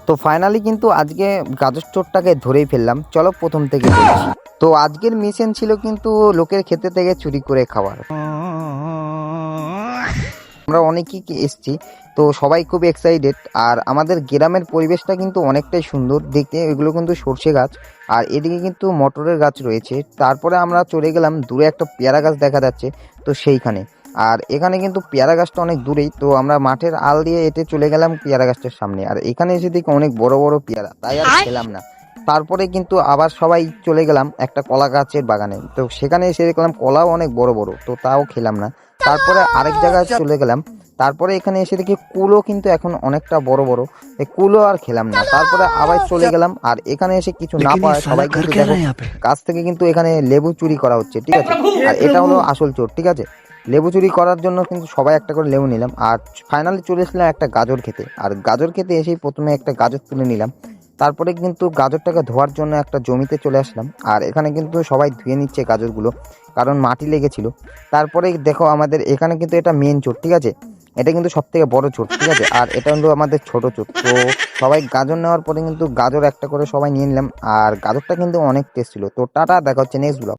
তো ফাইনালি কিন্তু আজকে গাজর চোরটাকে ধরেই ফেললাম। চলো প্রথম থেকে বলছি। তো আজকের মিশন ছিল কিন্তু লোকের ক্ষেতে থেকে চুরি করে খাওয়ার। আমরা অনেকেই এসছি, তো সবাই খুব এক্সাইটেড। আর আমাদের গ্রামের পরিবেশটা কিন্তু অনেকটাই সুন্দর দেখতে। এগুলো কিন্তু সর্ষে গাছ, আর এদিকে কিন্তু মটরের গাছ রয়েছে। তারপরে আমরা চলে গেলাম, দূরে একটা পেয়ারা গাছ দেখা যাচ্ছে, তো সেইখানে। আর এখানে কিন্তু পেয়ারা গাছটা অনেক দূরেই, তো আমরা মাঠের আল দিয়ে এটে চলে গেলাম পেয়ারা গাছটার সামনে। আর এখানে এসে দেখি অনেক বড় বড় পেয়ারা, তাই আর খেলাম না। তারপরে কিন্তু আবার সবাই চলে গেলাম একটা কলা গাছের বাগানে, তো সেখানে এসে দেখলাম কলাও অনেক বড় বড়, তো তাও খেলাম না। তারপরে আরেক জায়গায় চলে গেলাম। তারপরে এখানে এসে দেখি কুলো কিন্তু এখন অনেকটা বড় বড়, এই কুলো আর খেলাম না। তারপরে আবার চলে গেলাম, আর এখানে এসে কিছু না পাওয়ায় সবাই কিন্তু দেখো গাছ থেকে কিন্তু এখানে লেবু চুরি করা হচ্ছে, ঠিক আছে। আর এটা হলো আসল চোর, ঠিক আছে। লেবু চুরি করার জন্য কিন্তু সবাই একটা করে লেবু নিলাম। আর ফাইনালি চলে এসলাম একটা গাজর খেতে। আর গাজর খেতে এসেই প্রথমে একটা গাজর তুলে নিলাম। তারপরে কিন্তু গাজরটাকে ধোয়ার জন্য একটা জমিতে চলে আসলাম। আর এখানে কিন্তু সবাই ধুয়ে নিচ্ছে গাজরগুলো, কারণ মাটি লেগেছিল। তারপরে দেখো আমাদের এখানে কিন্তু এটা মেন চোর, ঠিক আছে। এটা কিন্তু সব থেকে বড় চোর, ঠিক আছে। আর এটা কিন্তু আমাদের ছোট চোর। তো সবাই গাজর নেওয়ার পরে কিন্তু গাজর একটা করে সবাই নিয়ে নিলাম। আর গাজরটা কিন্তু অনেক টেস্ট ছিল। তো টাটা, দেখা হচ্ছে নেক্সট ব্লগ।